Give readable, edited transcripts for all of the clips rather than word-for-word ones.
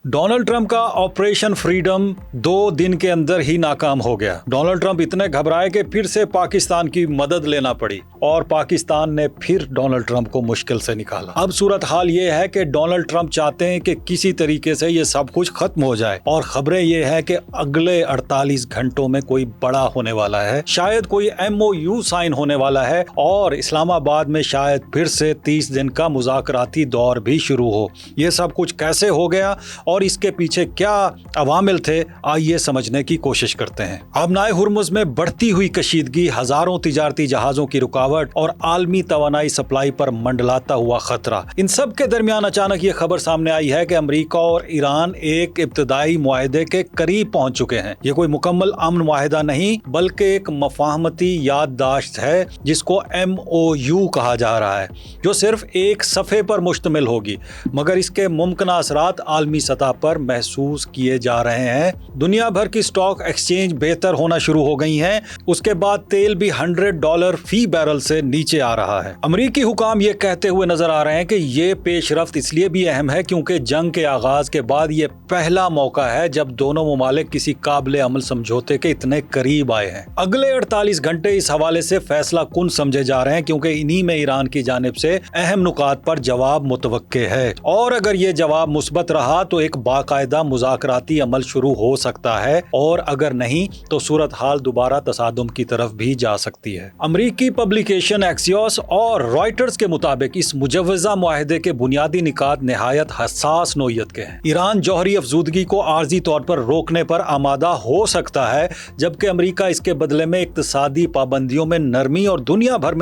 Donald Trump का operation freedom 2 दिन के अंदर ही नाकाम हो गया। डोनाल्ड ट्रंप इतने घबराए कि फिर से पाकिस्तान की मदद लेना पड़ी और पाकिस्तान ने फिर डोनाल्ड ट्रंप को मुश्किल से निकाला। अब सूरत हाल ये है कि डोनाल्ड ट्रंप चाहते हैं कि किसी तरीके से ये सब कुछ खत्म हो जाए और खबरें ये है कि अगले 48 घंटों में कोई बड़ा होने वाला है, शायद कोई MOU साइन होने वाला है और इस्लामाबाद में शायद फिर से 30 दिन का मुज़ाकराती दौर भी शुरू हो। ये सब कुछ कैसे हो गया और इसके पीछे क्या अवामिल थे, आइए समझने की कोशिश करते हैं। आबनाए हुर्मुज़ में बढ़ती हुई कशीदगी, हजारों तिजारती जहाजों की रुकावट और आलमी तवानाई सप्लाई पर मंडलाता हुआ खतरा, इन सब के दरमियान अचानक ये खबर सामने आई है कि अमेरिका और ईरान एक इब्तदाई मुआहदे के करीब पहुंच चुके हैं। ये कोई मुकम्मल अमन मुआहदा नहीं बल्कि एक मफाहमती याददाश्त है जिसको MOU कहा जा रहा है, जो सिर्फ एक सफ़े पर मुश्तमिल होगी, मगर इसके मुमकिन असरात आलमी सतह पर महसूस किए जा रहे हैं। दुनिया भर की स्टॉक एक्सचेंज बेहतर होना शुरू हो गई हैं। उसके बाद तेल भी $100 फी बैरल से नीचे आ रहा है। अमरीकी हुकाम ये कहते हुए नजर आ रहे हैं कि ये पेशरफ्त इसलिए भी अहम है क्योंकि जंग के आगाज के बाद ये पहला मौका है जब दोनों मुमालिक किसी काबिल अमल समझौते के इतने करीब आए हैं। अगले 48 घंटे इस हवाले से फैसला कुन समझे जा रहे हैं क्योंकि इन्हीं में ईरान की जानिब से अहम नुकात पर जवाब मुतवक्के है और अगर ये जवाब मुस्बत रहा तो एक बाकायदा मुज़ाकराती अमल शुरू हो सकता है और अगर नहीं तो सूरत हाल दोबारा तसादुम की तरफ भी जा सकती है। अमरीकी पब्लिकेशन एक्सियोस और रॉयटर्स के मुताबिक इस मुजव्वज़ा मुआहदे के बुनियादी निकात निहायत हसास नोयत के हैं। ईरान जौहरी अफजूदगी को आर्जी तौर पर रोकने पर आमादा हो सकता है जबकि अमरीका इसके बदले में इक्तसादी पाबंदियों में नरमी और दुनिया भर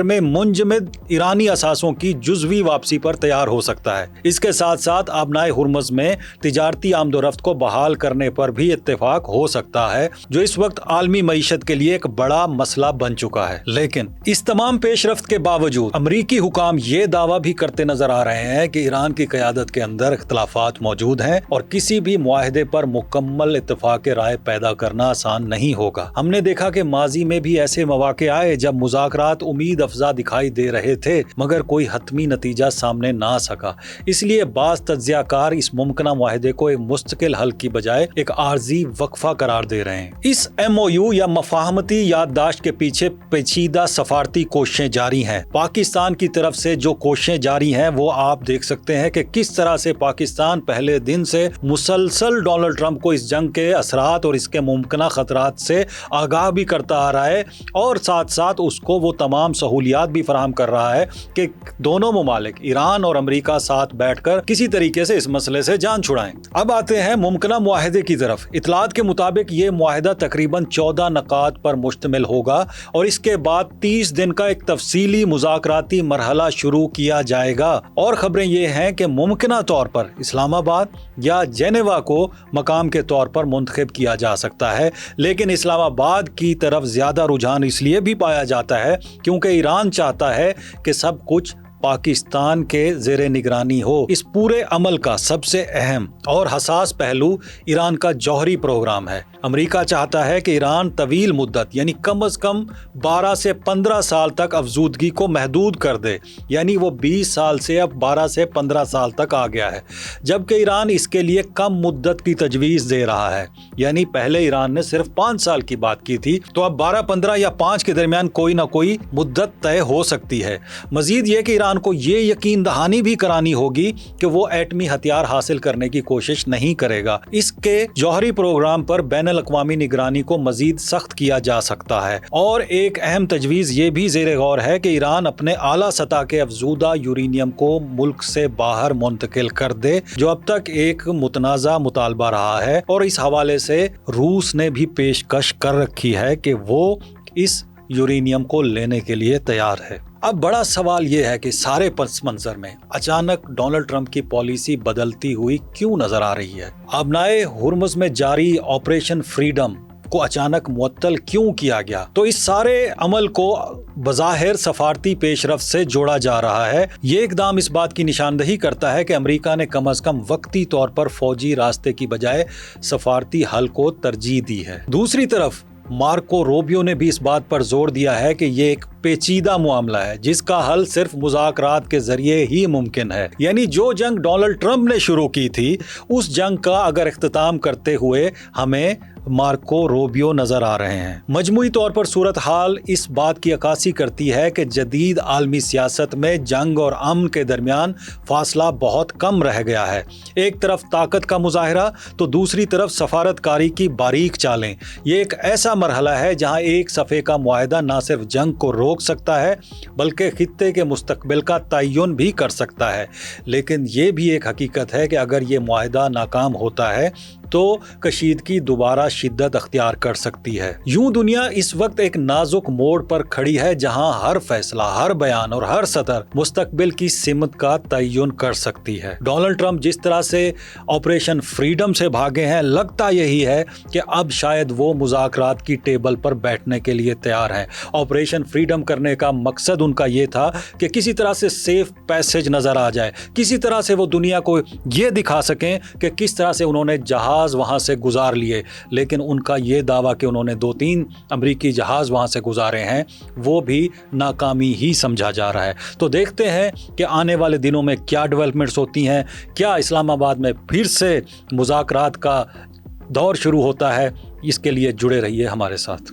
में मुंजमद ईरानी असासों की जुज़वी वापसी पर तैयार हो सकता है। इसके साथ साथ आबनाए हुर्मुज़ में तिजारती आमदोरफ्त को बहाल करने पर भी इत्तेफाक हो सकता है, जो इस वक्त आलमी मईशत के लिए एक बड़ा मसला बन चुका है। लेकिन इस तमाम पेशरफ्त के बावजूद अमरीकी हुकाम ये दावा भी करते नजर आ रहे हैं कि ईरान की क़यादत के अंदर इख्तलाफात मौजूद हैं और किसी भी मुआहदे पर मुकम्मल इत्तेफाक राय पैदा करना आसान नहीं होगा। हमने देखा कि माजी में भी ऐसे मौके आए जब मुज़ाकरात उम्मीद अफजा दिखाई दे रहे थे मगर कोई हतमी नतीजा सामने ना आ सका। इसलिए बाज़ तज्ज़ियाकार इस मुमकिन मुआहदे को एक मुस्तकिल हल की बजाय एक आर्जी वक्फा करार दे रहे हैं। इस MOU या मफाहमती याददाश्त के पीछे पेचीदा सफारती कोशिशें जारी हैं। पाकिस्तान की तरफ से जो कोशिशें जारी हैं वो आप देख सकते हैं कि किस तरह से पाकिस्तान पहले दिन से मुसलसल डोनाल्ड ट्रंप को इस जंग के असरात और इसके मुमकिन खतरात से आगाह भी करता आ रहा है और साथ साथ उसको वो तमाम सहूलियात भी फराहम कर रहा है कि दोनों मुमालिक ईरान और अमरीका साथ बैठकर किसी तरीके से इस मसले से जान छुड़ाएं। अब आते हैं मुमकिना मुआहदे की तरफ। इतलात के मुताबिक ये मुआहदा तकरीबन 14 नकात पर मुश्तमिल होगा और इसके बाद 30 दिन का एक तफसीली मुज़ाकराती मरहला शुरू किया जाएगा और खबरें ये हैं कि मुमकिना तौर पर इस्लामाबाद या जेनेवा को मकाम के तौर पर मुंतखब किया जा सकता है, लेकिन इस्लामाबाद की तरफ ज्यादा रुझान इसलिए भी पाया जाता है क्योंकि ईरान चाहता है कि सब कुछ पाकिस्तान के ज़ेरे निगरानी हो। इस पूरे अमल का सबसे अहम और हसास पहलू ईरान का जौहरी प्रोग्राम है। अमेरिका चाहता है कि ईरान तवील मुद्दत यानी कम से कम 12 से 15 साल तक अफजूदगी को महदूद कर दे, यानी वो 20 साल से अब 12 से 15 साल तक आ गया है, जबकि ईरान इसके लिए कम मुद्दत की तजवीज़ दे रहा है। यानी पहले ईरान ने सिर्फ 5 साल की बात की थी, तो अब 12, 15 या 5 के दरमियान कोई ना कोई मुद्दत तय हो सकती है। मजीद ये कि ईरान को ये यकीन दहानी भी करानी होगी कि वो एटमी हथियार हासिल करने की कोशिश नहीं करेगा। इसके जौहरी प्रोग्राम पर बैनुल-अक़वामी निगरानी को मजीद सख्त किया जा सकता है और एक अहम तजवीज़ ये भी ज़ेरे गौर है कि ईरान अपने आला सतह के अफजूदा यूरेनियम को मुल्क से बाहर मुंतकिल कर दे, जो अब तक एक मुतनाज़ा मुतालबा रहा है और इस हवाले से रूस ने भी पेशकश कर रखी है कि वो इस यूरेनियम को लेने के लिए तैयार है। अब बड़ा सवाल यह है कि सारे पस मंजर में अचानक डोनाल्ड ट्रंप की पॉलिसी बदलती हुई क्यों नजर आ रही है। आबनाए हुर्मुज़ में जारी ऑपरेशन फ्रीडम को अचानक मुअत्तल क्यों किया गया, तो इस सारे अमल को बज़ाहिर सफारती पेशरफ्त से जोड़ा जा रहा है। ये इकदाम इस बात की निशानदही करता है कि अमेरिका ने कम अज कम वक्ती तौर पर फौजी रास्ते की बजाय सफारती हल को तरजीह दी है। दूसरी तरफ मार्को रोबियो ने भी इस बात पर जोर दिया है कि ये एक पेचीदा मामला है जिसका हल सिर्फ मुज़ाकरात के जरिए ही मुमकिन है। यानी जो जंग डोनाल्ड ट्रंप ने शुरू की थी उस जंग का अगर इख्तिताम करते हुए हमें मार्को रोबियो नजर आ रहे हैं। मजमूई तौर पर सूरत हाल इस बात की अक्कासी करती है कि जदीद आलमी सियासत में जंग और अमन के दरमियान फासला बहुत कम रह गया है। एक तरफ ताकत का मुजाहरा तो दूसरी तरफ सफारतकारी की बारीक चालें। ये एक ऐसा मरहला है जहां एक सफ़े का मुआहदा ना सिर्फ जंग को रोक सकता है बल्कि खित्ते के मुस्तकबिल का तयन भी कर सकता है। लेकिन ये भी एक हकीकत है कि अगर ये मुआहदा नाकाम होता है तो कशीदगी दोबारा शिद्दत अख्तियार कर सकती है। यूं दुनिया इस वक्त एक नाजुक मोड़ पर खड़ी है जहां हर फैसला, हर बयान और हर सतर मुस्तकबिल की सिमत का तयन कर सकती है। डोनाल्ड ट्रंप जिस तरह से ऑपरेशन फ्रीडम से भागे हैं, लगता यही है कि अब शायद वो मुज़ाकरात की टेबल पर बैठने के लिए तैयार हैं। ऑपरेशन फ्रीडम करने का मकसद उनका ये था कि किसी तरह से सेफ पैसेज नजर आ जाए, किसी तरह से वो दुनिया को ये दिखा सकें कि किस तरह से उन्होंने जहाज वहां से गुजार लिए। लेकिन उनका ये दावा कि उन्होंने 2-3 अमेरिकी जहाज वहां से गुजारे हैं वो भी नाकामी ही समझा जा रहा है। तो देखते हैं कि आने वाले दिनों में क्या डेवलपमेंट्स होती हैं, क्या इस्लामाबाद में फिर से मुज़ाकरात का दौर शुरू होता है। इसके लिए जुड़े रहिए हमारे साथ।